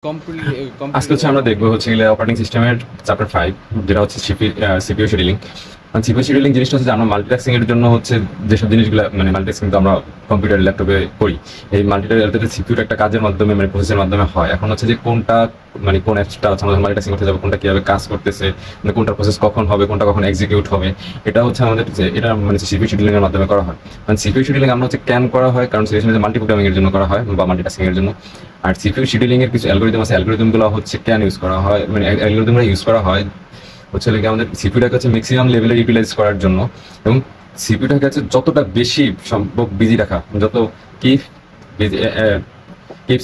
আজকে হচ্ছে আমরা দেখবো হচ্ছে অপারেটিং সিস্টেমের চ্যাপ্টার 5, যেটা হচ্ছে সিপিইউ শিডিউলিং। সিপিইউ শিডিউলিং জিনিসটা হচ্ছে আমরা মাল্টিটাস্কিং এর জন্য হচ্ছে যেসব জিনিসগুলো মানে মাল্টিটাস্কিং তো আমরা কম্পিউটার ল্যাপটপে করি, এই মাল্টিটাস্কিং সিপিইউর একটা কাজের মাধ্যমে মানে প্রসেসের মাধ্যমে হয়। এখন হচ্ছে যে কোনটা মানে কোন অ্যাপসটা হচ্ছে আমরা মাল্টিটাস্কিং করতে যাবো, কোনটা কিভাবে কাজ করতেছে, মানে কোনটা প্রসেস কখন হবে, কোনটা কখন এক্সিকিউট হবে, এটা হচ্ছে আমাদের যে এটা মানে সিপিইউ শিডিউলিং এর মাধ্যমে করা হয়। মানে সিপিইউ শিডিউলিং আমরা হচ্ছে ক্যান করা হয়, কারণ সিরিয়াসলি মাল্টিপ্রোগ্রামিং এর জন্য করা হয় বা মাল্টিটাস্কিং এর জন্য। আর সিপিইউ শিডিউলিং এর কিছু অ্যালগরিদম আছে, অ্যালগরিদমগুলো হচ্ছে ক্যান ইউজ করা হয়, মানে অ্যালগরিদমগুলো ইউজ করা হয় হচ্ছে আমাদের সিপিইউটাকে হচ্ছে ম্যাক্সিমাম লেভেলে ইউটিলাইজ করার জন্য, এবং সিপিইউটাকে হচ্ছে যতটা বেশি সম্ভব বিজি রাখা, যত keep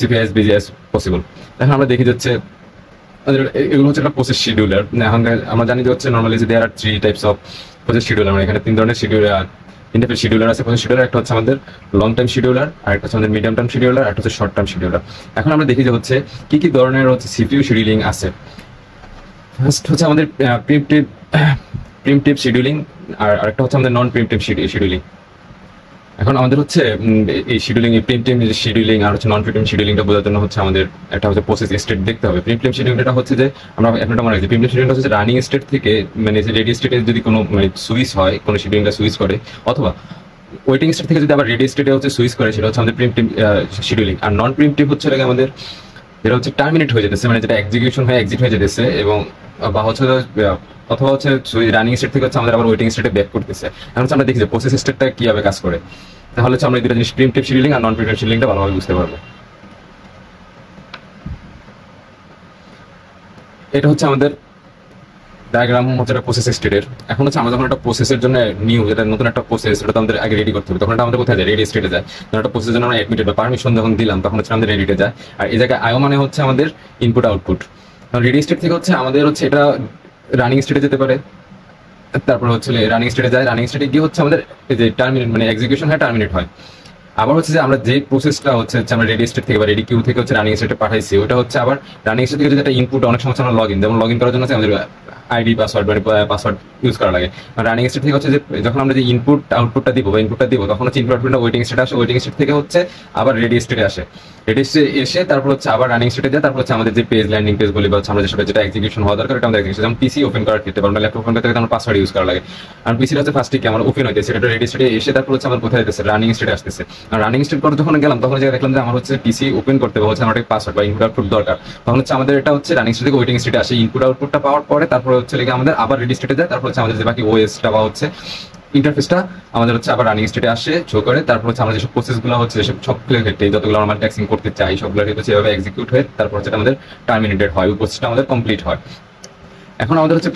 CPU as busy as possible. এখন আমরা দেখি যাচ্ছে এগুলো হচ্ছে একটা প্রসেস শিডিউলার। এখন আমরা জানি যে হচ্ছে নর্মালি যে দেয়ার আর 3 টাইপস অফ প্রসেস শিডিউলার, মানে এখানে 3 ধরনের তিনটে শিডিউলার আছে প্রসেস শিডিউলার। একটা হচ্ছে আমাদের লং টাইম শিডিউলার, আর একটা হচ্ছে আমাদের মিডিয়াম টাইম শিডিউলার, আর একটা হচ্ছে শর্ট টাইম শিডিউলার। এখন আমরা দেখি যে হচ্ছে কি কি ধরনের হচ্ছে সিপিইউ শিডিউলিং আছে। ফার্স্ট হচ্ছে আমাদের প্রিমটিভ শিডিউলিং, আর আরেকটা হচ্ছে আমাদের নন প্রিমটিভ শিডিউলিং। এখন আমাদের হচ্ছে এই শিডিউলিং, এই প্রিমটিভ শিডিউলিং আর হচ্ছে নন প্রিমটিভ শিডিউলিংটা বোঝার জন্য হচ্ছে আমাদের একটা হচ্ছে প্রসেস স্টেট দেখতে হবে। প্রিমটিভ শিডিউলিংটা হচ্ছে যে আমরা একটা মনে রাখছি, প্রিমটিভ শিডিউলিংটা হচ্ছে রানিং স্টেট থেকে মানে যে রেডি স্টেটে যদি কোনো মানে সুইচ হয়, কোনো শিডিউলিংটা সুইচ করে, অথবা ওয়েটিং স্টেট থেকে যদি আবার রেডি স্টেটে হচ্ছে সুইচ করে, সেটা হচ্ছে আমাদের প্রিমটিভ শিডিউলিং। আর নন প্রিমটিভ হচ্ছে আমাদের যেটা হচ্ছে টার্মিনেট হয়ে যেতেছে, মানে যেটা এক্সিকিউশন হয়ে এক্সিট হয়ে যেতেছে, এবং বা হচ্ছে অথবা হচ্ছে রানিং স্টেট থেকে হচ্ছে আমাদের আবার ওয়েটিং স্টেটে ব্যাক করতেছে। এখন হচ্ছে আমরা দেখি যে প্রসেস স্টেটটা কিভাবে কাজ করে, তাহলে হচ্ছে আমরা এই দুটো জিনিস প্রিমটিভ শিডিউলিং আর নন প্রিমটিভ শিডিউলিংটা ভালোভাবে বুঝতে পারবো। এটা হচ্ছে আমাদের ডায়াগ্রাম হচ্ছে একটা প্রসেস স্টেটের। এখন হচ্ছে আমরা যখন একটা প্রসেসের জন্য নিউ, যেটা নতুন একটা প্রসেস, ওটা তো আমাদের আগে রেডি করতে হবে, তখন এটা আমাদের কোথায় যায়, রেডি স্টেটে যায়। যখন একটা প্রসেসের জন্য আমরা অ্যাডমিটেড বা পারমিশন যখন দিলাম, তখন হচ্ছে আমাদের রেডিতে যায়। আর এই জায়গায় আয়ো মানে হচ্ছে আমাদের ইনপুট আউটপুট। রেডি স্টেট থেকে হচ্ছে আমাদের হচ্ছে এটা রানিং স্টেটে যেতে পারে, তারপর হচ্ছে রানিং স্টেটে যায়, রানিং স্টেটে গিয়ে হচ্ছে আমাদের এই যে টার্মিনেট মানে এক্সিকিউশন হয়, টার্মিনেট হয়। আবার হচ্ছে যে আমরা যে প্রসেসটা হচ্ছে আমরা রেডি স্টেট থেকে বা রেডি কিউ থেকে হচ্ছে রানিং স্টেটে পাঠাইছি, ওটা হচ্ছে আবার রানিং স্টেট থেকে যদি একটা ইনপুট, অনেক সময় আমরা লগ ইন, যেমন লগ ইন করার জন্য আমাদের আইডি পাসওয়ার্ড মানে পাসওয়ার্ড ইউজ করা লাগে। রানিং স্টেট থেকে হচ্ছে যে যখন আমরা যে ইনপুট আউটপুটটা দিব বা ইনপুটটা দিব, তখন হচ্ছে ইনপুট আউটপুটটা ওয়েটিং স্টেটে আসে, ওয়েটিং স্টেট থেকে হচ্ছে আবার রেডি স্টেটে আসে, রেডি স্টেটে এসে তারপর হচ্ছে আবার রানিং স্টেটে যায়। তারপর হচ্ছে আমাদের যে পেজ ল্যান্ডিং পেজ বলি বা আমরা যেটা এক্সিকিউশন হওয়া দরকার, এটা আমাদের এক্সিকিউশন। যেমন পিসি ওপেন করার ক্ষেত্রে বা আমরা ল্যাপটপ ওপেন করতে গেলে আমরা পাসওয়ার্ড ইউজ করা লাগে। আর পিসিটা হচ্ছে ফার্স্টে কি আমার ওপেন হইতেছে, সেটা রেডি স্টেটে এসে তারপর হচ্ছে আমার কোথায় যেতেছে, রানিং স্টেটে আসতেছে। আর রানিং স্টেট করে যখন গেলাম, তখন দেখলাম যে আমার হচ্ছে পিসি ওপেন করতে হবে, হচ্ছে আমার একটা পাসওয়ার্ড বা ইনপুট আউটপুট দরকার। তখন হচ্ছে আমাদের এটা হচ্ছে রানিং স্টেট থেকে ওয়েটিং স্টেটে আসে, ইনপুট আউটপুটটা পাওয়ার পরে তারপর হচ্ছে আমাদের আবার রেডি স্টেটে যায়। তারপর হচ্ছে আমাদের যে বাকি ওএসটা বা হচ্ছে ইন্টারফেসটা আমাদের হচ্ছে আবার রানিং স্টেটে আসে, শো করে। তারপর হচ্ছে আমরা যেসব প্রসেসগুলো হচ্ছে যেসব সবগুলোর ক্ষেত্রে যতগুলো আমরা ট্যাক্সিং করতে চাই, সবগুলোর ক্ষেত্রে সেভাবে এক্সিকিউট হয়ে তারপর হচ্ছে আমাদের টার্মিনেটেড হয়, ওই প্রসেসটা আমাদের কমপ্লিট হয়। এখন আমাদের হচ্ছে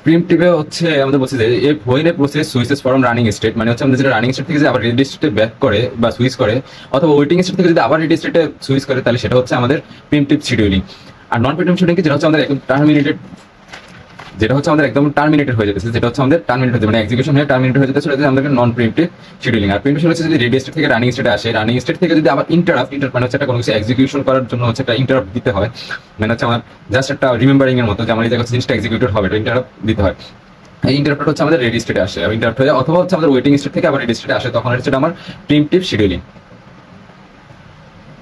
প্রিমটিভে হচ্ছে আমাদের বলছে যে when a process switches from running state, মানে হচ্ছে আমাদের যেটা রানিং স্টেট থেকে যে আবার রেডি স্টেটে ব্যাক করে বা সুইচ করে, অথবা ওয়েটিং স্টেট থেকে যদি আবার রেডি স্টেটে সুইচ করে, তাহলে সেটা হচ্ছে আমাদের প্রিমটিভ শিডিউলিং। আর নন প্রিমটিভ শিডিউলিং যেটা হচ্ছে আমাদের একদম টার্মিনেটেড, যেটা হচ্ছে আমাদের একদম টার্মিনেটেড হয়ে যেতেছে, যেটা হচ্ছে আমাদের টার্মিনেট হয়ে মানে এক্সিকিউশন হয়ে টার্মিনেট হয়ে যেতেছে, সেটা আমাদের নন প্রিমটিভ শিডিউলিং। আর প্রিমটিভ হচ্ছে যদি রেডি স্টেট থেকে রানিং স্টেটে আসে, রানিং স্টেট থেকে যদি আবার ইন্টারাপ্ট মানে হচ্ছে একটা কোনো কিছু এক্সিকিউশন করার জন্য হচ্ছে একটা ইন্টারাপ্ট দিতে হয়, মানে হচ্ছে আমার জাস্ট একটা রিমেম্বারিং এর মতো যে আমার এই জায়গায় জিনিসটা এক্সিকিউটেড হবে, এটা ইন্টারাপ্ট দিতে হয়। এই ইন্টারাপ্ট হচ্ছে আমাদের রেডি স্টেটে আসে, ইন্টারাপ্ট হয়ে অথবা হচ্ছে আমাদের ওয়েটিং স্টেট থেকে আবার রেডি স্টেটে আসে, তখন হচ্ছে আমার প্রিমটিভ শিডিউলিং।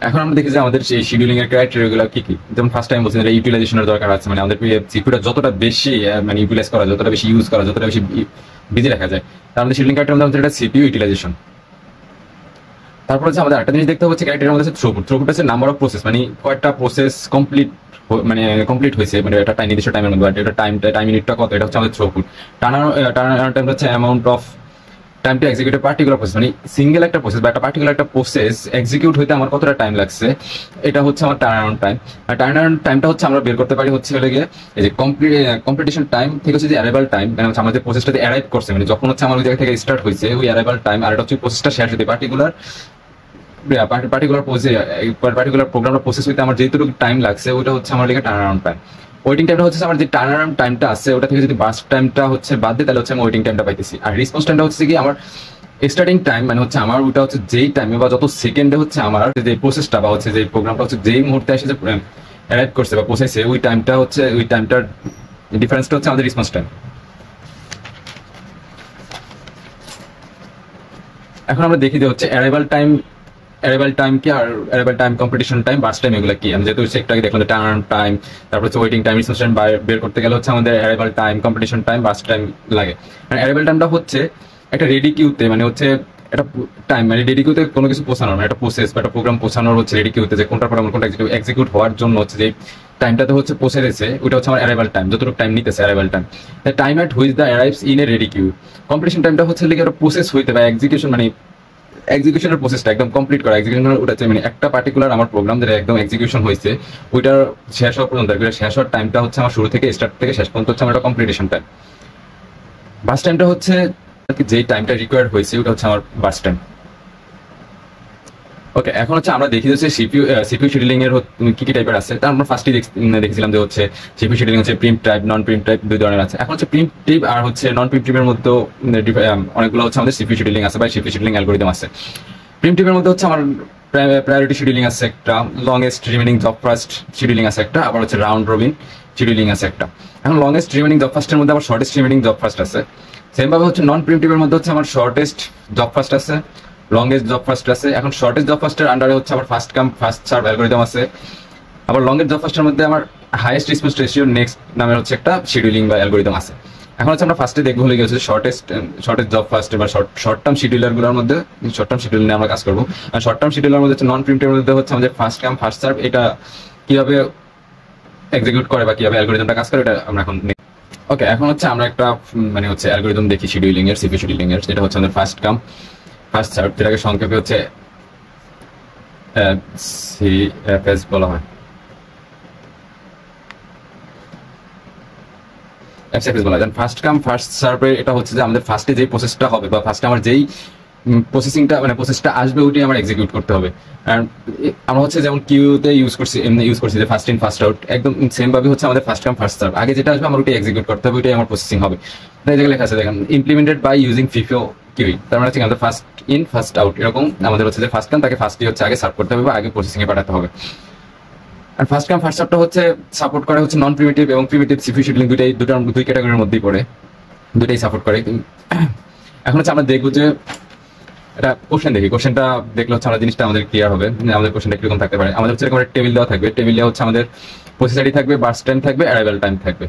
এখন আমরা দেখি যে আমাদের সেই শিডিউলিং এর ক্রাইটেরিয়া গুলো কি কি। যেমন ফার্স্ট টাইম বলছেন ইউটিলাইজেশনের দরকার আছে, মানে আমাদের সিপিইউটা যতটা বেশি মানে ইউটিলাইজ করা, যতটা বেশি ইউজ করা, যতটা বেশি বিজি রাখা যায়, তার আমাদের শিডিউলিং ক্রাইটেরিয়া মধ্যে এটা সিপিইউ ইউটিলাইজেশন। তারপর হচ্ছে আমাদের একটা জিনিস দেখতে হচ্ছে ক্রাইটেরিয়ার মধ্যে থ্রুপুট। থ্রুপুট হচ্ছে নাম্বার অফ প্রসেস, মানে কয়েকটা প্রসেস কমপ্লিট হয়েছে, মানে একটা নির্দিষ্ট টাইমের মধ্যে, এটা টাইম ইউনিটটা কত, এটা হচ্ছে আমাদের থ্রুপুট। টার্নার টাইম হচ্ছে amount of time to execute particular process, মানে সিঙ্গেল একটা প্রসেস বা একটা পার্টিকুলার একটা প্রসেস এক্সিকিউট হইতে আমার কতটা টাইম লাগছে, এটা হচ্ছে আমার টার্নারাউন্ড টাইম। আর টার্নারাউন্ড টাইমটা হচ্ছে আমরা বের করতে পারি হচ্ছে গিয়ে এই যে কমপ্লিটেশন টাইম থেকে হচ্ছে যে অ্যারাইভাল টাইম, মানে হচ্ছে আমাদের প্রসেসটাতে অ্যারাইভ করছে, মানে যখন হচ্ছে আমার ওই জায়গা থেকে স্টার্ট হয়েছে ওই অ্যারাইভাল টাইম, আর এটা হচ্ছে প্রসেসটা শেষ হতে পার্টিকুলার প্রোগ্রামটা প্রসেস হইতে আমার যেটুকু টাইম লাগছে, ওইটা হচ্ছে আমার লিখে টার্নারাউন্ড টাইম। ওয়েটিং টাইমটা হচ্ছে আমার যে টার্নারাউন্ড টাইমটা আছে, ওটা থেকে যদি বার্স্ট টাইমটা হচ্ছে বাদ দিই, তাহলে হচ্ছে আমি ওয়েটিং টাইমটা পাইতেছি। আর রেসপন্স টাইমটা হচ্ছে কি আমার স্টার্টিং টাইম, মানে হচ্ছে আমার ওটা হচ্ছে যেই টাইমে বা যত সেকেন্ডে হচ্ছে আমার যে প্রসেসটা বা হচ্ছে যে প্রোগ্রামটা হচ্ছে যেই মুহূর্তে এসে যে অ্যারাইভ করছে বা পৌঁছাইছে, ওই টাইমটা হচ্ছে ওই টাইমটার ডিফারেন্সটা হচ্ছে আমাদের রেসপন্স টাইম। এখন আমরা দেখি যে হচ্ছে অ্যারাইভাল টাইম অ্যারাইভাল টাইম কি আর arrival time, completion time, burst time, এগুলো কি? আমি যেহেতু একটাকে দেখলাম টার্ন টাইম, তারপর হচ্ছে ওয়েটিং টাইম, রিসোর্স টাইম বের করতে গেলে হচ্ছে আমাদের arrival time, completion time, burst time লাগে। আর অ্যারাইভাল টাইমটা হচ্ছে একটা রেডি কিউতে, মানে হচ্ছে একটা টাইম, মানে রেডি কিউতে কোনো কিছু পৌঁছানোর, মানে একটা প্রসেস বা একটা প্রোগ্রাম পৌঁছানোর হচ্ছে রেডি কিউতে, যে কোনটার পর আমার কোনটা এক্সিকিউট হওয়ার জন্য হচ্ছে যে টাইমটাতে হচ্ছে পৌঁছে গেছে, ওটা হচ্ছে আমার অ্যারাইভাল টাইম, যতটুকু টাইম নিতেছে arrival time. Time at which the arrives in a ready queue. Competition টাইমটা হচ্ছে লিখে একটা প্রসেস হইতে বা এক্সিকিউশন, মানে এক্সিকিউশনের প্রসেসটা একদম কমপ্লিট করা, এক্সিকিউশনের ওটা মানে একটা পার্টিকুলার আমার প্রোগ্রাম যেটা একদম এক্সিকিউশন হয়েছে ওইটার শেষ হওয়া পর্যন্ত, শেষ হওয়ার টাইমটা হচ্ছে আমার শুরু থেকে স্টার্ট থেকে শেষ পর্যন্ত হচ্ছে আমার কমপ্লিটেশন টাইম। বাস টাইমটা হচ্ছে যেই টাইমটা রিকোয়ার্ড হয়েছে ওটা হচ্ছে আমার বাস টাইম। ওকে, এখন হচ্ছে আমরা দেখি হচ্ছে সিপিইউ শিডিউলিং এর কি কি টাইপের আছে। তার আমরা ফার্স্টই দেখছিলাম যে হচ্ছে সিপিইউ শিডিউলিং হচ্ছে প্রিম টাইপ, নন প্রিম টাইপ, দুই ধরনের আছে। এখন হচ্ছে প্রিম টাইপ আর হচ্ছে নন প্রিম টাইপের মধ্যে অনেকগুলো হচ্ছে আমাদের সিপিইউ শিডিউলিং আছে বা সিপিইউ শিডিউলিং অ্যালগরিদম আছে। প্রিম টাইপের মধ্যে হচ্ছে আমার প্রায়োরিটি শিডিউলিং আছে একটা, longest remaining job first scheduling আছে একটা, আবার হচ্ছে রাউন্ড রবিন শিডিউলিং আছে একটা। এখন লংগেস্ট রিমেনিং জব ফার্স্টের মধ্যে আবার শর্টেস্ট রিমেনিং জব ফার্স্ট আছে। সেম ভাবে হচ্ছে নন প্রিম টাইপের মধ্যে হচ্ছে আমার শর্টেস্ট জব ফার্স্ট আছে, লংগেস্ট জব ফার্স্ট আছে। এখন শর্টেস্ট জব ফার্স্টের আন্ডারে হচ্ছে আবার first come first serve algorithm আছে। আবার লংগেস্ট জব ফার্স্টের মধ্যে আমার হাইয়েস্ট রেসপন্স রেশিও নেক্সট নামের হচ্ছে একটা শিডিউলিং বা অ্যালগরিদম আছে। এখন হচ্ছে আমরা ফার্স্টে দেখবো হয়ে গেছে শর্টেস্ট জব ফার্স্ট বা শর্ট টার্ম শিডিউলারগুলোর মধ্যে, শর্ট টার্ম শিডিউল নিয়ে আমরা কাজ করবো। আর শর্ট টার্ম শিডিউলার মধ্যে হচ্ছে নন প্রিমটের মধ্যে হচ্ছে আমাদের ফার্স্ট কাম ফার্স্ট সার্ভ, এটা কিভাবে এক্সিকিউট করে বা কিভাবে অ্যালগরিদমটা কাজ করে এটা আমরা এখন। ওকে, এখন হচ্ছে আমরা একটা মানে হচ্ছে অ্যালগরিদম দেখি শিডিউলিং এর, সিপিইউ শিডিউলিং এর, যেটা হচ্ছে আমাদের ফার্স্ট কাম ফার্স্ট সার্ভ, যেটাকে সংক্ষেপে হচ্ছে সিএফএস বলা হয়। এফএসএস বলা যায়। ফার্স্ট কাম ফার্স্ট সার্ভে এটা হচ্ছে যে আমাদের ফার্স্টে যেই প্রসেসটা হবে বা ফার্স্টে আমার যেই প্রসেসিংটা মানে প্রসেসটা আসবে ওইটাই আমার এক্সিকিউট করতে হবে। আর আমরা হচ্ছে যেমন কিউতে ইউজ করছি, এমনি ইউজ করছি যে ফার্স্ট ইন ফার্স্ট আউট, একদম সেম ভাবে হচ্ছে আমাদের ফার্স্ট কাম ফার্স্ট সার্ভ, আগে যেটা আসবে আমার ওইটাই এক্সিকিউট করতে হবে, ওইটাই আমার প্রসেসিং হবে। তাই যেগুলো লেখা আছে দেখেন, implemented by using FIFO queue, তার মানে হচ্ছে আমাদের ফার্স্ট ইন ফার্স্ট আউট, এরকম আমাদের হচ্ছে যে ফার্স্ট কাম তাকে ফার্স্টই হচ্ছে আগে সার্ভ করতে হবে বা আগে প্রসেসিং এ পাঠাতে হবে। আর ফার্স্ট কাম ফার্স্ট সার্ভটা হচ্ছে সাপোর্ট করে হচ্ছে নন প্রিমিটিভ এবং প্রিমিটিভ সিপিইউ শিডিউলিং, দুই ক্যাটাগরির মধ্যেই পড়ে, দুইটাই সাপোর্ট করে। এখন হচ্ছে আমরা দেখবো যে এটা কোশ্চেন দেখি, কোশ্চেনটা দেখলে হচ্ছে আমরা জিনিসটা আমাদের ক্লিয়ার হবে আমাদের কোশ্চেনটা কিরকম থাকতে পারে। আমাদের হচ্ছে এরকম একটা টেবিল দেওয়া থাকবে, টেবিল দেওয়া হচ্ছে আমাদের প্রসেস আইডি থাকবে, বার্স টাইম থাকবে, অ্যারাইভাল টাইম থাকবে।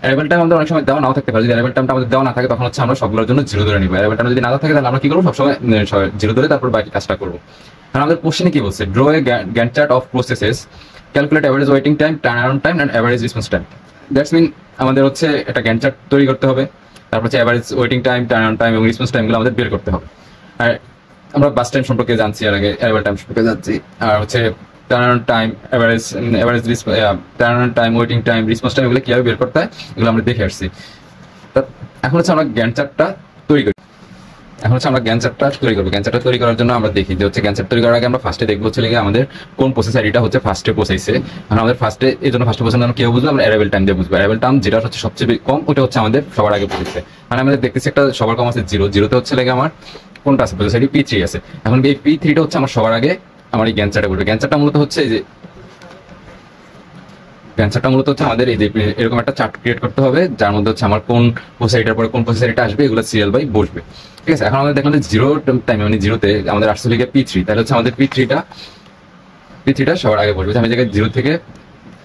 অ্যারাইভাল টাইম আমাদের অনেক সময় দেওয়া নাও থাকতে পারে, যদি অ্যারাইভাল টাইমটা আমাদের দেওয়া না থাকে তখন হচ্ছে আমরা সবগুলোর জন্য জিরো ধরে নিবো। অ্যারাইভাল টাইম যদি না থাকে তাহলে আমরা কি করবো, সবসময় জিরো ধরে তারপর বাকি কাজটা করবো। কারণ আমাদের কোশ্চেনে কি বলছে, draw a Gantt chart of processes, calculate average waiting time, turn around time and average response time. That's mean আমাদের হচ্ছে একটা গ্যান্ট চার্ট তৈরি করতে হবে, তারপর হচ্ছে average waiting time, turn around time এবং রেসপন্স টাইমগুলো আমাদের বের করতে হবে। আর আমরা বাস টাইম সম্পর্কে জানছি, আর আগে অ্যারাইভাল টাইম সম্পর্কে জানছি, আর হচ্ছে turn around time, average turn around time, waiting time, response time, এগুলো কিভাবে বের করতে হয় এগুলো আমরা দেখে আসছি। এখন হচ্ছে আমরা গ্যান্ট চার্টটা তৈরি করি। এখন হচ্ছে আমরা গ্যান্ট চার্টটা তৈরি করবো। গ্যান্ট চার্টটা তৈরি করার জন্য আমরা দেখি যে হচ্ছে গ্যান্ট চার্ট তৈরি করার আগে আমরা ফার্স্টে দেখবো হচ্ছে আমাদের কোন প্রসেস আইডিটা হচ্ছে ফার্স্টে পৌঁছাইছে। কারণ আমাদের ফার্স্টে এই জন্য ফার্স্টে পৌঁছানো কেউ বুঝবো, আমরা অ্যারাইভাল টাইম দিয়ে বুঝবো। অ্যারাইভাল টাইম যেটা হচ্ছে সবচেয়ে কম, ওটা হচ্ছে আমাদের সবার আগে পৌঁছেছে। মানে আমাদের দেখতেছি একটা সবার কম আছে জিরো, জিরোতে হচ্ছে লাগে আমার কোনটা আছে প্রসেস আইডি P3 আছে। এখন এই P3টা হচ্ছে আমার সবার আগে আমার এই গ্যান্ট চার্টে বলবে। গ্যান্ট চার্টটা মূলত হচ্ছে যে ক্যান্সারটা মূলত হচ্ছে আমাদের এই যে এরকম একটা চার্ট ক্রিয়েট করতে হবে, যার মধ্যে হচ্ছে আমার কোন প্রসেসিটার পরে কোন প্রসেসিটা আসবে এগুলো সিরিয়াল বাই বসবে। ঠিক আছে, এখন আমাদের দেখলাম যে জিরো টাইমে মানে জিরোতে আমাদের আসছে লিখে P3, তাহলে হচ্ছে আমাদের P3টা সবার আগে বসবে। আমি জায়গায় জিরো থেকে,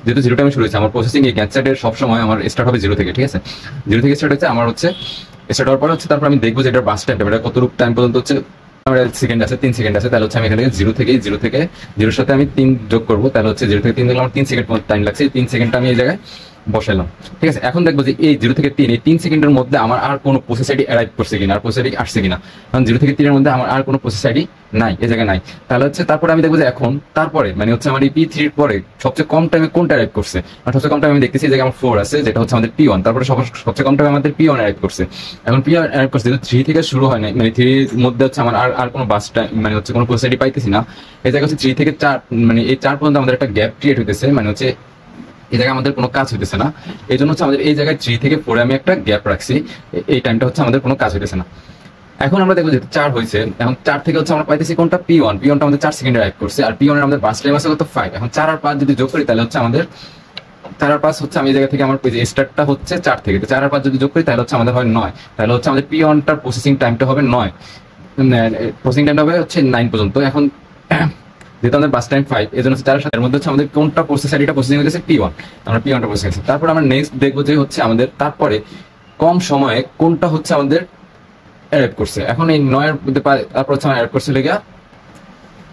যেহেতু জিরো টাইমে শুরু হয়েছে আমার প্রসেসিং, এই ক্যান্সারের সবসময় আমার স্টার্ট হবে জিরো থেকে। ঠিক আছে, জিরো থেকে স্টার্ট হচ্ছে আমার হচ্ছে স্টার্ট হওয়ার পর হচ্ছে তারপর আমি দেখবো যে এটার বাস টাইম, এটা কতটুকু টাইম পর্যন্ত হচ্ছে আমার সেকেন্ড আছে, 3 সেকেন্ড আছে। তাহলে হচ্ছে আমি এখান থেকে জিরোর সাথে আমি 3 যোগ করবো, তাহলে হচ্ছে 0 থেকে 3 দেখলাম আমার 3 সেকেন্ড টাইম লাগছে। 3 সেকেন্ডটা আমি এই জায়গায় বসালাম। ঠিক আছে, এখন দেখবো যে এই 0 থেকে 3 এই 3 সেকেন্ডের মধ্যে আমার আর কোনো প্রসেস আইডি অ্যারাইভ করছে কিনা, আর প্রসেস আইডি আসছে কিনা। কারণ 0 থেকে 3 এর মধ্যে আমার আর কোনো প্রসেস আইডি নাই, এই জায়গায় নাই। তাহলে হচ্ছে তারপরে আমি দেখবো যে এখন তারপরে মানে হচ্ছে আমার এই P3 পরে সবচেয়ে কম টাইমে কোনটা অ্যারাইভ করছে। আর সবচেয়ে কম টাইমে আমি দেখতেছি এই জায়গায় আমার 4 আছে, যেটা হচ্ছে আমাদের P1। তারপরে সবচেয়ে কম টাইমে আমাদের P1 অ্যারাইভ করছে। এখন P1 অ্যারাইভ করছে, যেহেতু 3 থেকে শুরু হয় না, মানে 3 এর মধ্যে হচ্ছে আমার আর কোনো বাস টাইম মানে হচ্ছে কোনো প্রসেস আইডি পাইতেছি না। এই জায়গায় হচ্ছে 3 থেকে 4 মানে এই 4 পর্যন্ত আমাদের একটা গ্যাপ ক্রিয়েট হইতেছে, মানে হচ্ছে এই জায়গায় আমাদের কোনো কাজ হইতেছে না। এই জন্য হচ্ছে আমাদের এই জায়গায় 3 থেকে 4 আমি একটা গ্যাপ রাখছি, এই টাইমটা হচ্ছে আমাদের কোনো কাজ হইতেছে না। এখন আমরা দেখবো যে 4 হয়েছে, এখন 4 থেকে হচ্ছে আমরা পাইতেছি কোনটা P1টা আমাদের 4 সেকেন্ডে অ্যাড করছে, আর P1 এর আমাদের বাস টাইম আছে কত 5। এখন 4 আর 5 যদি যোগ করি তাহলে হচ্ছে আমাদের 4 আর 5 হচ্ছে আমি এই জায়গা থেকে আমার স্টার্টটা হচ্ছে 4 থেকে, 4 আর 5 যদি যোগ করি তাহলে হচ্ছে আমাদের হয় 9। তাহলে হচ্ছে আমাদের P1টার প্রসেসিং টাইমটা হবে 9, প্রসেসিং টাইমটা হবে হচ্ছে 9 পর্যন্ত। এখন যেহেতু আমাদের বাস টাইম 5, এই জন্য হচ্ছে 4 এর মধ্যে হচ্ছে আমাদের কোনটা প্রসেসর, এটা প্রসেসিং হচ্ছে P1, আমরা P1টা প্রসেসিং করছি। তারপর আমরা নেক্সট দেখবো যে হচ্ছে আমাদের তারপরে কম সময়ে কোনটা হচ্ছে আমাদের অ্যাড করছে। এখন এই 9 এর মধ্যে তারপর হচ্ছে আমরা অ্যাড করছে লেগে,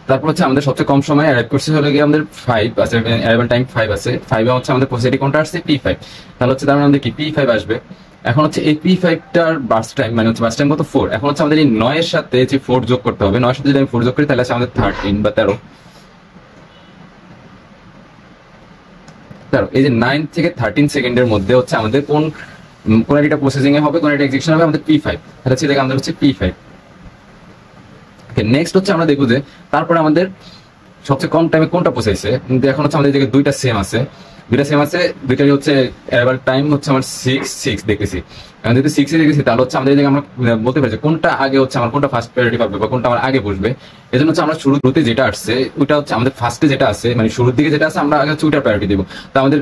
তারপর হচ্ছে আমাদের সবচেয়ে কম সময় অ্যাড করছে হলে গিয়ে আমাদের 5 আছে, অ্যারাইভাল টাইম 5 আছে। 5 হচ্ছে আমাদের প্রসেসর কোনটা আসছে P5, তাহলে হচ্ছে তার মানে আমাদের কি P5 আসবে। এখন হচ্ছে এই P5টার বাস টাইম মানে হচ্ছে বাস টাইম কত 4। এখন হচ্ছে আমাদের এই 9 এর সাথে যে 4 যোগ করতে হবে, 9 এর সাথে যদি আমি 4 যোগ করি তাহলে আছে আমাদের 13 বা 13। এই যে 9 থেকে 13 সেকেন্ডের মধ্যে হচ্ছে আমাদের কোন একটা প্রসেসিং এ হবে, কোন একটা এক্সিকিউশন হবে আমাদের P5, তাহলে হচ্ছে দেখে আমাদের হচ্ছে P5। ওকে, নেক্সট হচ্ছে আমরা দেখবো যে তারপরে আমাদের সবচেয়ে কম টাইমে কোনটা পৌঁছাইছে। কিন্তু এখন হচ্ছে আমাদের দিকে দুইটা সেম আছে, দুইটারই হচ্ছে অ্যারাইভাল টাইম হচ্ছে আমার 6 দেখতেছি। এখন যদি 6 এ দেখেছি তাহলে হচ্ছে আমাদের দিকে আমরা বলতে পারছি কোনটা আগে হচ্ছে আমার কোনটা ফার্স্ট প্রায়োরিটি পাবে বা কোনটা আমার আগে বসবে। এই জন্য হচ্ছে আমরা শুরুতে যেটা আসছে ওইটা হচ্ছে আমাদের ফার্স্টে যেটা আছে, মানে শুরুর দিকে যেটা আছে আমরা আগে হচ্ছে ওইটার প্রায়োরিটি দিব। তো আমাদের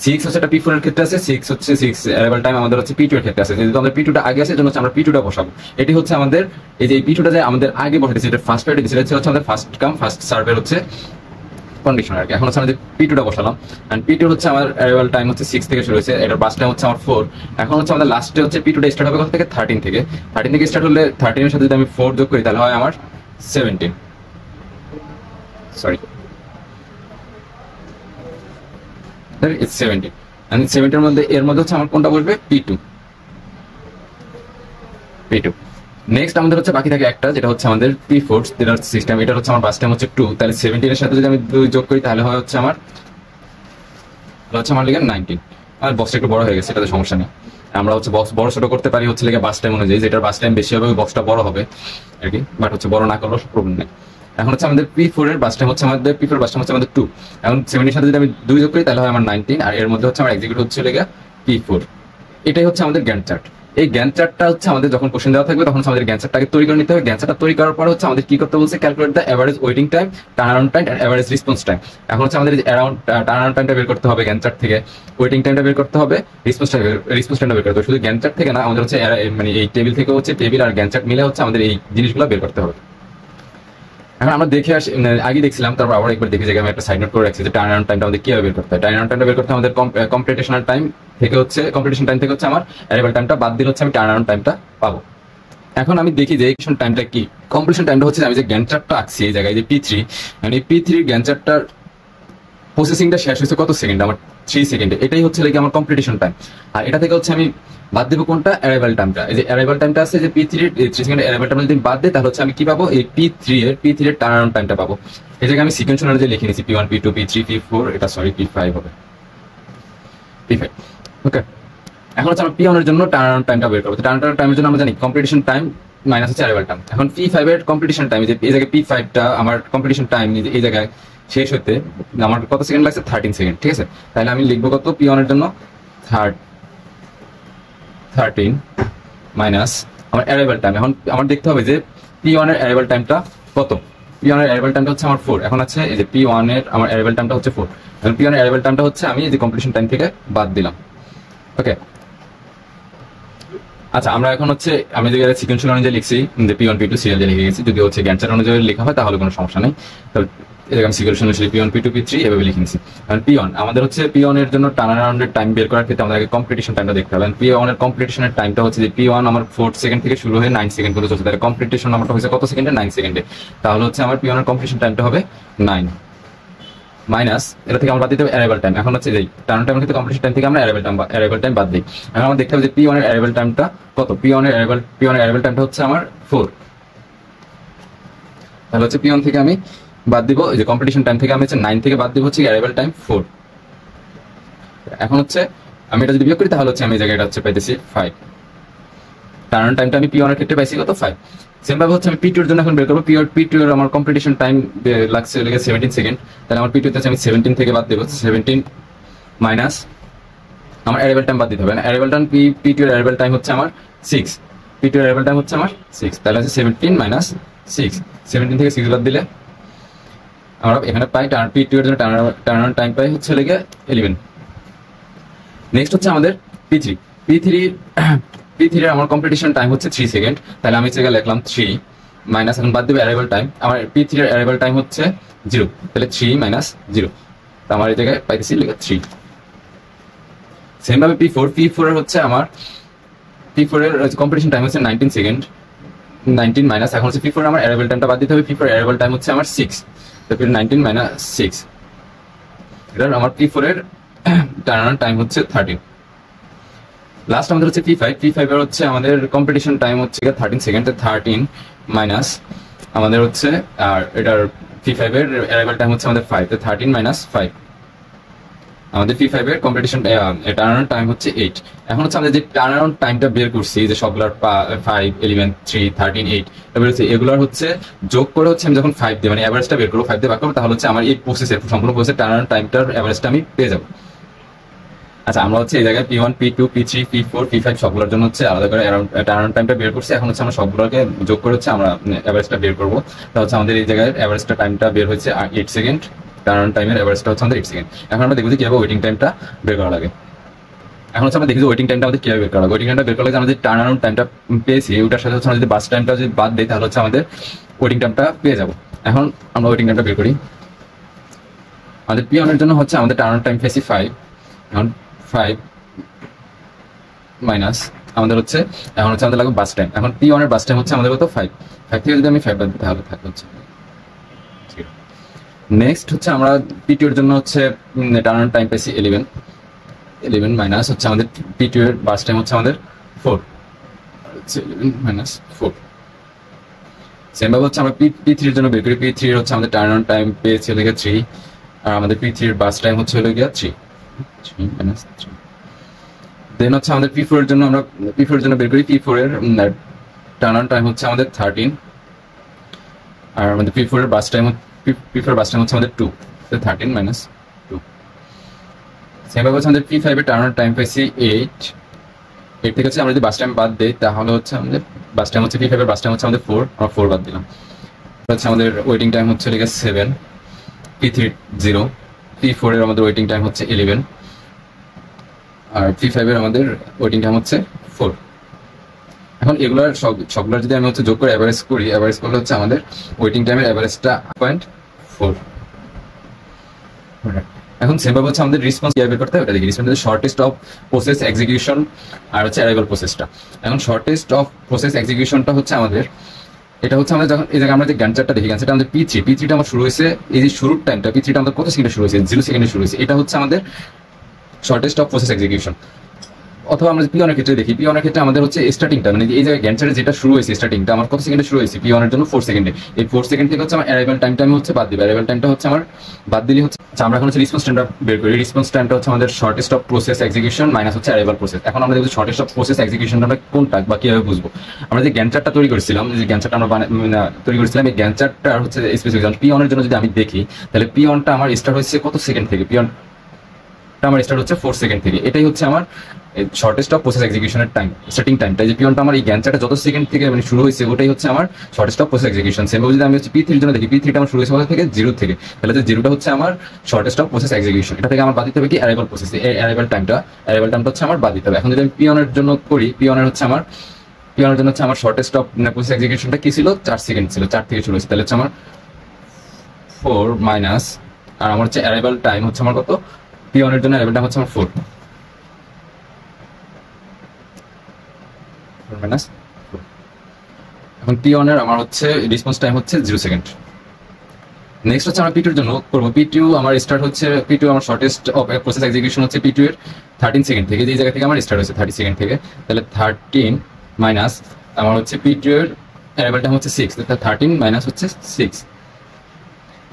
6 হচ্ছে এটা P4 এর ক্ষেত্রে আছে, 6 হচ্ছে 6 অ্যারাইভাল টাইম আমাদের হচ্ছে P2 এর ক্ষেত্রে আছে। যেহেতু আমাদের P2টা আগে আছে, এজন্য হচ্ছে আমরা P2টা বসাবো। এটি হচ্ছে আমাদের এই যে P2টা যে আমাদের আগে বসাইছে, এটা ফার্স্ট প্রায়োরিটি, সেটা হচ্ছে আমাদের ফার্স্ট কাম ফার্স্ট সার্ভের হচ্ছে কন্ডিশন আর কি। এখন হচ্ছে আমাদের P2টা বসালাম, এন্ড P2 হচ্ছে আমার অ্যারাইভাল টাইম হচ্ছে 6 থেকে শুরু হয়েছে, এটার বাস টাইম হচ্ছে আমার 4। এখন হচ্ছে আমাদের লাস্টে হচ্ছে P2টা স্টার্ট হবে কত থেকে 13 থেকে। 13 থেকে স্টার্ট হলে 13 এর সাথে যদি আমি 4 যোগ করি তাহলে হয় আমার 17, সরি it's 17, and 17 এর মধ্যে হচ্ছে আমার কোনটা বসবে P2। নেক্সট আমাদের হচ্ছে বাকি থাকে একটা, যেটা হচ্ছে আমাদের P4 যেটা হচ্ছে সিস্টেম, এটা হচ্ছে আমার বাস টাইম হচ্ছে 2, তাহলে 17 এর সাথে যদি আমি 2 যোগ করি তাহলে হয় হচ্ছে আমার লিগে 19। আর বক্সটা একটু বড় হয়ে গেছে, এটাতে সমস্যা নেই, আমরা হচ্ছে বক্স বড় ছোট করতে পারি হচ্ছে লিগে বাস টাইম অনুযায়ী, যেটার বাস টাইম বেশি হবে ওই বক্সটা বড় হবে আর কি, বাট হচ্ছে বড় না করলেও প্রবলেম নেই। এখন হচ্ছে আমাদের P4 এর বাস টাইম হচ্ছে আমাদের 2। এখন 17 এর সাথে যদি আমি 2 যোগ করি তাহলে হয় আমার 19, আর এর মধ্যে হচ্ছে আমার এক্সিকিউট হচ্ছে লিগে P4। এটাই হচ্ছে আমাদের গ্যান্ট চার্ট। এই গ্যান্ট চার্টটা হচ্ছে আমাদের যখন কোশ্চেন দেওয়া থাকবে তখন আমাদের গ্যান্ট চার্টটাকে তৈরি করে নিতে হবে। গ্যান্ট চার্টটা তৈরি করার পর হচ্ছে আমাদের কি করতে বলছে, calculate the average waiting time, turnaround time and average response time. এখন হচ্ছে আমাদের অ্যারাউন্ড টার্নারাউন্ড টাইমটা বের করতে হবে গ্যান্ট চার্ট থেকে, ওয়েটিং টাইমটা বের করতে হবে, রেসপন্স টাইমটা বের করতে হবে। শুধু গ্যান্ট চার্ট থেকে না, আমাদের হচ্ছে মানে এই টেবিল থেকে হচ্ছে টেবিল আর গ্যান্ট চার্ট মিলে হচ্ছে আমাদের এই জিনিসগুলো বের করতে হবে। এখন আমরা দেখে আসি, আগে দেখছিলাম, তারপর আবার একবার দেখে যাই, আমি একটা সাইড নোট করে রাখছি যে টার্নারাউন্ড টাইমটা আমাদের কিভাবে বের করতে হয়। টার্নারাউন্ড টাইমটা বের করতে আমাদের কম্পিটিশনাল টাইম থেকে হচ্ছে আমার অ্যারাইভাল টাইমটা বাদ দিলে হচ্ছে আমি টার্নারাউন্ড টাইমটা পাবো। এখন আমি দেখি যে এক্সিকিউশন টাইমটা কি। কমপ্লিশন টাইমটা হচ্ছে আমি যে গ্যান্ট চার্টটা আঁকছি এই জায়গায় যে P3, মানে P3 গ্যান্ট চার্টটার প্রসেসিংটা শেষ হয়েছে কত সেকেন্ড, আমার 3 সেকেন্ডে। এটাই হচ্ছে লাগে আমার কমপ্লিটেশন টাইম। আর এটা থেকে হচ্ছে আমি বাদ দেবো কোনটা, অ্যারাইভাল টাইমটা। এই যে অ্যারাইভাল টাইমটা আছে যে P3 3 সেকেন্ডের অ্যারাইভাল টাইম যদি বাদ দেয় তাহলে হচ্ছে আমি কি পাবো, এই P3 এর টার্নারাউন্ড টাইমটা পাবো। এই জায়গায় আমি সিকোয়েন্স অনুযায়ী লিখে নিয়েছি P1 P2 P3 P4, এটা সরি P5 হবে, P5। ওকে, এখন হচ্ছে আমরা P1 এর জন্য টার্নারাউন্ড টাইমটা বের করব। টার্নারাউন্ড টাইমের জন্য আমরা জানি কমপ্লিটেশন টাইম মাইনাস হচ্ছে অ্যারাইভাল টাইম। এখন P5 এর কমপ্লিটেশন টাইম, যে এই জায়গায় P5টা আমার কমপ্লিটেশন টাইম এই জায়গায় শেষ হতে আমার কত সেকেন্ড লাগছে, 13 সেকেন্ড, ঠিক আছে। তাহলে আমি লিখবো কত P1 এর জন্য 13 মাইনাস আমার অ্যারাইভাল টাইম। এখন আমার দেখতে হবে যে P1 এর অ্যারাইভাল টাইমটা কত। P1 এর অ্যারাইভাল টাইমটা হচ্ছে আমার 4। এখন আছে এই যে P1 এর আমার অ্যারাইভাল টাইমটা হচ্ছে 4। এখন P1 এর অ্যারাইভাল টাইমটা হচ্ছে আমি এই যে কমপ্লিশন টাইম থেকে বাদ দিলাম। ওকে, আচ্ছা আমরা এখন হচ্ছে আমি যে সিকোয়েন্সিয়াল অনুযায়ী লিখছি যে P1 P2 সিরিয়াল দিয়ে লিখে গেছি। যদি হচ্ছে গ্যান্ট চার্ট অনুযায়ী লেখা হয় তাহলে কোনো সমস্যা নেই। তো এরকম সিকোয়েন্সিয়াল অনুযায়ী P1 P2 P3 এভাবে লিখে নিছি। কারণ P1 আমাদের হচ্ছে P1 এর জন্য টার্নারাউন্ডের টাইম বের করার ক্ষেত্রে আমাদের কমপ্লিটেশন টাইমটা দেখতে হবে। P1 এর কমপ্লিটেশনের টাইমটা হচ্ছে যে P1 আমার 4 সেকেন্ড থেকে শুরু হয়ে 9 সেকেন্ড পর্যন্ত চলছে। তাহলে কমপ্লিটেশন নাম্বারটা হচ্ছে কত সেকেন্ডে, 9 সেকেন্ডে। তাহলে হচ্ছে আমার P1 এর কমপ্লিটেশন টাইমটা হবে 9 মাইনাস এটা থেকে আমরা বাদ দিতে হবে অ্যারাইভাল টাইম। এখন হচ্ছে যে টার্ন টাইমের ক্ষেত্রে কমপ্লিশন টাইম থেকে আমরা অ্যারাইভাল টাইম বাদ দিই। এখন আমরা দেখতে হবে যে P1 এর অ্যারাইভাল টাইমটা কত। P1 এর অ্যারাইভাল টাইমটা হচ্ছে আমার 4। তাহলে হচ্ছে P1 থেকে আমি বাদ দিব, এই যে কম্পিটিশন টাইম থেকে আমি হচ্ছে 9 থেকে বাদ দিব হচ্ছে অ্যারাইভাল টাইম 4। এখন হচ্ছে আমি এটা যদি বিয়োগ করি তাহলে হচ্ছে আমি এই জায়গায় এটা হচ্ছে পাইতেছি 5। টার্ন টাইমটা আমি P1 এর ক্ষেত্রে পাইছি কত, 5। সেম ভাবে হচ্ছে আমি P2 এর জন্য এখন বের করব। P2 এর আমার কম্পিটিশন টাইম লাগছে 17 সেকেন্ড। তাহলে আমার P2 তে আমি 17 থেকে বাদ দেব, 17 মাইনাস আমার অ্যারাইভাল টাইম বাদ দিতে হবে। অ্যারাইভাল টাইম P2 এর অ্যারাইভাল টাইম হচ্ছে আমার 6। P2 এর অ্যারাইভাল টাইম হচ্ছে আমার 6। তাহলে হচ্ছে 17 মাইনাস 6, 17 থেকে 6 বাদ দিলে আমরা এখানে পাই P2 এর জন্য টার্নারাউন্ড টাইম পাই হচ্ছে 11। নেক্সট হচ্ছে আমাদের P3 এর আমার কম্পিটিশন টাইম হচ্ছে 3 সেকেন্ড। তাহলে আমি জায়গায় লিখলাম 3 মাইনাস এখন বাদ দেবে অ্যারাইভাল টাইম, আমার P3 এর অ্যারাইভাল টাইম হচ্ছে 0, তাহলে 3 মাইনাস 0, তো আমার এই জায়গায় পাইতেছি 3। সেম ভাবে P4 এর হচ্ছে আমার P4 এর কম্পিটিশন টাইম হচ্ছে 19 সেকেন্ড, 19 মাইনাস এখন হচ্ছে P4 আমার অ্যারাইভাল টাইমটা বাদ দিতে হবে, P4 অ্যারাইভাল টাইম হচ্ছে আমার 6, তো 19 মাইনাস 6, এটা আমার P4 এর টার্নারাউন্ড টাইম হচ্ছে 13। লাস্ট আমাদের হচ্ছে P5 এর হচ্ছে আমাদের কম্পিটিশন টাইম হচ্ছে 13 সেকেন্ড, 13 মাইনাস আমাদের হচ্ছে আর এটার P5 এর অ্যারাইভাল টাইম হচ্ছে আমাদের 5, তো 13 মাইনাস 5, আমাদের P5 এর কম্পিটিশন টার্নারাউন্ড টাইম হচ্ছে 8। এখন হচ্ছে আমাদের যে টার্নারাউন্ড টাইমটা বের করছি যে সবগুলোর 5, 11, 3, 13, 8 বের হচ্ছে, এগুলোর হচ্ছে যোগ করে হচ্ছে আমি যখন 5 দিয়ে মানে অ্যাভারেজটা বের করবো, 5 দিয়ে ভাগ করবো, তাহলে হচ্ছে আমার এই প্রসেসের সম্পূর্ণ প্রসেসের টার্নারাউন্ড টাইমটার অ্যাভারেজটা আমি পেয়ে যাবো। আচ্ছা, আমরা হচ্ছে এই জায়গায় P1, P2, P3, P4, P5 সবগুলোর জন্য হচ্ছে আলাদা করে টার্নারাউন্ড টাইমটা বের করছি। এখন হচ্ছে আমরা সবগুলোকে যোগ করে হচ্ছে আমরা অ্যাভারেজটা বের করবো। তা হচ্ছে আমাদের এই জায়গায় অ্যাভারেজটা টাইমটা বের হয়েছে 8 সেকেন্ড, টার্নারাউন্ড টাইমের অ্যাভারেজটা হচ্ছে আমাদের 8 সেকেন্ড। এখন আমরা দেখবো যে কিভাবে ওয়েটিং টাইমটা বের করা লাগে। এখন হচ্ছে আমরা দেখি যে ওয়েটিং টাইমটা আমাদের কিভাবে বের করা লাগে। ওয়েটিং টাইমটা বের করা লাগে আমাদের টার্নারাউন্ড টাইমটা পেয়েছি, ওটার সাথে হচ্ছে আমরা যদি বাস টাইমটা যদি বাদ দিই তাহলে হচ্ছে আমাদের ওয়েটিং টাইমটা পেয়ে যাবো। এখন আমরা ওয়েটিং টাইমটা বের করি। আমাদের P1 এর জন্য হচ্ছে আমাদের টার্নারাউন্ড টাইম পেয়েছি 5, এখন 5 মাইনাস আমাদের হচ্ছে এখন হচ্ছে আমাদের লাগবে বাস টাইম। এখন P1 এর বাস টাইম হচ্ছে আমাদের কত 5 থেকে যদি আমি 5 বাদ দিই তাহলে থাকবে হচ্ছে। নেক্সট হচ্ছে আমরা P2 এর জন্য হচ্ছে টার্নারাউন্ড টাইম পেয়েছি 11 মাইনাস হচ্ছে আমাদের P2 এর বাস টাইম হচ্ছে আমাদের 4, 11 মাইনাস 4। সেম ভাবে হচ্ছে আমরা P3 এর জন্য বের করি। P3 এর হচ্ছে আমাদের টার্নারাউন্ড টাইম পেয়েছি হলো 3, আর আমাদের P3 এর বাস টাইম হচ্ছে হলো 3 মাইনাস 3। দেন হচ্ছে আমাদের P4 এর জন্য আমরা P4 এর জন্য বের করি। P4 এর টার্নারাউন্ড টাইম হচ্ছে আমাদের 13, আর আমাদের P4 এর বাস টাইম হচ্ছে আমাদের 2, তো 13 মাইনাস 2। সেম ভাবে হচ্ছে আমাদের P5 এর টার্নারাউন্ড টাইম পেয়েছি 8 থেকে হচ্ছে আমরা যদি বাস টাইম বাদ দেই তাহলে হচ্ছে আমাদের বাস টাইম হচ্ছে P5 এর বাস টাইম হচ্ছে আমাদের 4, আমরা 4 বাদ দিলাম, হচ্ছে আমাদের ওয়েটিং টাইম হচ্ছে 7, P3 0, P4 এর আমাদের ওয়েটিং টাইম হচ্ছে 11, আর P5 এর আমাদের ওয়েটিং টাইম হচ্ছে 4। এখন এগুলোর সবগুলোর যদি আমি হচ্ছে যোগ করে অ্যাভারেজ করি, অ্যাভারেজ করলে হচ্ছে আমাদের ওয়েটিং টাইমের অ্যাভারেজটা 0.4। এখন সেমভাবে হচ্ছে আমাদের রেসপন্স কিভাবে বের করতে হবে এটা দেখি। Response shortest of process execution আর হচ্ছে অ্যারাইভাল প্রসেসটা। এখন শর্টেস্ট অফ প্রসেস এক্সিকিউশনটা হচ্ছে আমাদের এটা হচ্ছে আমরা যখন এই জায়গায় আমরা যে গ্যান্ট চার্টটা দেখি, গ্যান্ট চার্টটা আমাদের P3টা আমার শুরু হয়েছে, এই যে শুরুর টাইমটা P3টা আমাদের কত সেকেন্ডে শুরু হয়েছে, 0 সেকেন্ডে শুরু হয়েছে, এটা হচ্ছে আমাদের শর্টেস্ট অফ প্রসেস এক্সিকিউশন। অথবা আমরা P1 এর ক্ষেত্রে দেখি, P1 এর ক্ষেত্রে আমাদের হচ্ছে স্টার্টিংটা মানে এই জায়গায় গ্যান্ট চার্টে যেটা শুরু হয়েছে স্টার্টিংটা আমার কত সেকেন্ডে শুরু হয়েছে, P1 এর জন্য 4 সেকেন্ডে। এই 4 সেকেন্ড থেকে হচ্ছে আমার অ্যারাইভাল টাইমটা আমি হচ্ছে বাদ দিই, অ্যারাইভাল টাইমটা হচ্ছে আমার বাদ দিলে হচ্ছে আমরা এখন হচ্ছে রেসপন্স টাইমটা বের করি। রেসপন্স টাইমটা হচ্ছে আমাদের shortest of process execution minus হচ্ছে অ্যারাইভাল প্রসেস। এখন আমরা দেখব শর্টেস্ট অফ প্রসেস এক্সিকিউশনটা আমরা কোনটা বা কিভাবে বুঝবো। আমরা যে গ্যান্ট চার্টটা তৈরি করেছিলাম, যে গ্যান্ট চার্টটা আমরা তৈরি করেছিলাম, এই গ্যান্ট চার্টটা হচ্ছে স্পেসিফিক P1 এর জন্য যদি আমি দেখি তাহলে P1টা আমার স্টার্ট হচ্ছে কত সেকেন্ড থেকে, P1টা আমার স্টার্ট হচ্ছে 4 সেকেন্ড থেকে। এটাই হচ্ছে আমার শর্টেস্ট অফ প্রসেস এক্সিকিউশনের টাইম, স্টার্টিং টাইমটা। যে P1টা আমার এই গ্যান্ট চার্টে যত সেকেন্ড থেকে মানে শুরু হয়েছে ওটাই হচ্ছে আমার শর্টেস্ট অফ প্রসেস এক্সিকিউশন। সেমভাবে যদি আমি হচ্ছে P3 এর জন্য দেখি, P3টা আমার শুরু হয়েছে থেকে 0 থেকে, তাহলে যে 0টা হচ্ছে আমার শর্টেস্ট অফ প্রসেস এক্সিকিউশন। এটা থেকে আমার বাদ দিতে হবে কি অ্যারাইভাল প্রসেস, এই অ্যারাইভাল টাইমটা হচ্ছে আমার বাদ দিতে হবে। এখন যদি আমি P1 এর জন্য করি, P1 এর জন্য হচ্ছে আমার শর্টেস্ট অফ প্রসেস এক্সিকিউশনটা কি ছিল, 4 সেকেন্ড ছিল, 4 থেকে শুরু হয়েছে, তাহলে হচ্ছে আমার 4 মাইনাস আর আমার হচ্ছে অ্যারাইভাল টাইম হচ্ছে আমার কত, P1 এর জন্য অ্যারাইভাল টাইম হচ্ছে আমার 4 মাইনাস। এখন P1 এর আমার হচ্ছে রেসপন্স টাইম হচ্ছে 0 সেকেন্ড। নেক্সট হচ্ছে আমরা P2 এর জন্য করব। P2 আমার স্টার্ট হচ্ছে, P2 আমার শর্টেস্ট অফ প্রসেস এক্সিকিউশন হচ্ছে P2 এর 13 সেকেন্ড থেকে, যে জায়গা থেকে আমার স্টার্ট হয়েছে 30 সেকেন্ড থেকে, তাহলে 13 মাইনাস আমার হচ্ছে P2 এর অ্যারাইভাল টাইম হচ্ছে 6, তাহলে 13 মাইনাস হচ্ছে 6,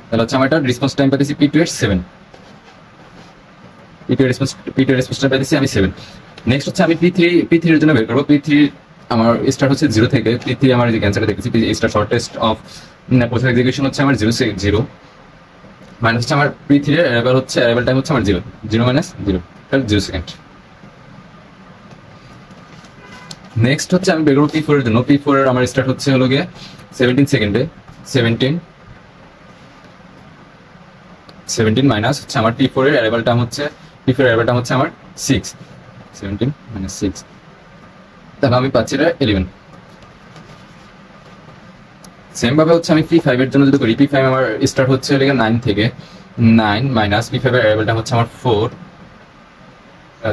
তাহলে হচ্ছে আমার এটা রেসপন্স টাইম পাইছি P2 এর 7। P2 এর রেসপন্স টাইম পাইছি আমি 7। নেক্সট হচ্ছে আমি P3 এর জন্য বের করব। P3 আমার স্টার্ট হচ্ছে 0 থেকে, P3 আমার যে ক্যান্সারে দেখেছি start shortest of process execution হচ্ছে আমার 0 মাইনাস হচ্ছে আমার P3 এর অ্যারাইভাল টাইম হচ্ছে আমার 0 মাইনাস 0, তাহলে 0 সেকেন্ড। নেক্সট হচ্ছে আমি বের করব P4 এর জন্য। P4 এর আমার স্টার্ট হচ্ছে হলো গিয়ে 17 সেকেন্ডে, 17 মাইনাস হচ্ছে আমার P4 এর অ্যারাইভাল টাইম হচ্ছে আমার 6, 17 মাইনাস 6, তাহলে আমি পাচ্ছি এটা 11। সেম ভাবে হচ্ছে আমি P5 এর জন্য যদি করি, P5 আমার স্টার্ট হচ্ছে 9 থেকে, 9 মাইনাস P5 এর অ্যারাইভাল টাইম হচ্ছে আমার 4,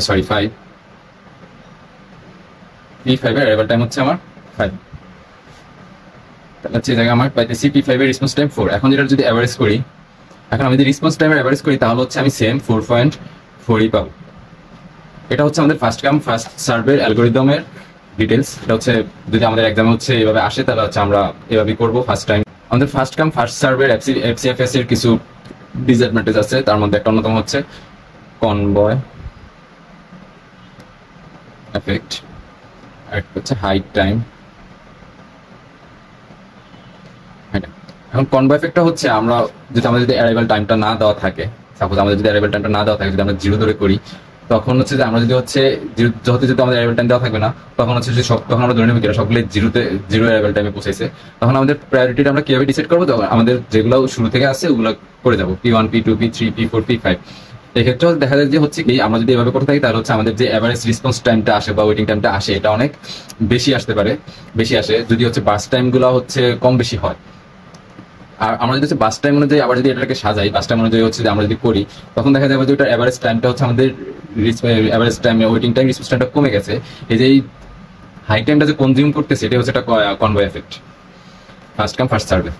সরি 5, P5 এর অ্যারাইভাল টাইম হচ্ছে আমার 5, তাহলে হচ্ছে এই জায়গায় আমার পাইতেছি P5 এর রেসপন্স টাইম 4। এখন যেটা যদি অ্যাভারেজ করি, এখন আমি যদি রেসপন্স টাইমের অ্যাভারেজ করি তাহলে হচ্ছে আমি সেম 4.4ই পাবো। এটা হচ্ছে আমাদের ফার্স্ট কাম ফার্স্ট সার্ভের অ্যালগোরিদমের ডিটেলস। এটা হচ্ছে যদি আমাদের এক্সামে হচ্ছে এভাবে আসে তাহলে হচ্ছে আমরা এভাবেই করবো ফার্স্ট টাইম। আমাদের ফার্স্ট কাম ফার্স্ট সার্ভের এফসিএফএস এর কিছু ডিসঅ্যাডভান্টেজ আছে, তার মধ্যে একটা অন্যতম হচ্ছে কনভয় এফেক্ট, আর একটা হচ্ছে হাইট টাইম। এখন কনভয় এফেক্টটা হচ্ছে আমরা আমাদের যদি অ্যারাইভাল টাইমটা না দেওয়া থাকে, সাপোজ আমাদের যদি অ্যারাইভাল টাইমটা না দেওয়া থাকে, যদি আমরা 0 ধরে করি, তখন হচ্ছে যে আমরা যদি হচ্ছে যেহেতু আমাদের অ্যারাইভাল টাইম দেওয়া থাকবে না, তখন হচ্ছে যে তখন আমরা ধরে নেব কিনা সবগুলো 0 অ্যারাইভাল টাইমে পৌঁছেছে। তখন আমাদের প্রায়োরিটিটা আমরা কিভাবে ডিসাইড করবো, তখন আমাদের যেগুলো শুরু থেকে আছে ওগুলো করে যাবো, P1 P2 P3 P4 P5। এক্ষেত্রে দেখা যায় যে হচ্ছে কি আমরা যদি এভাবে করতে থাকি তাহলে হচ্ছে আমাদের যে অ্যাভারেজ রেসপন্স টাইমটা আসে বা ওয়েটিং টাইমটা আসে এটা অনেক বেশি আসতে পারে, বেশি আসে যদি হচ্ছে বাস টাইমগুলো হচ্ছে কম বেশি হয়। আর আমরা যদি বাস টাইম অনুযায়ী আবার যদি এটাকে সাজাই, বাস টাইম অনুযায়ী হচ্ছে যে আমরা যদি করি, তখন দেখা যাবে যে ওটার অ্যাভারেজ টাইমটা হচ্ছে আমাদের average time waiting time response টাইমটা কমে গেছে। এই যে হাই টাইমটা যে কনজিউম করতেছে এটা হচ্ছে একটা convoy effect, first come first survey.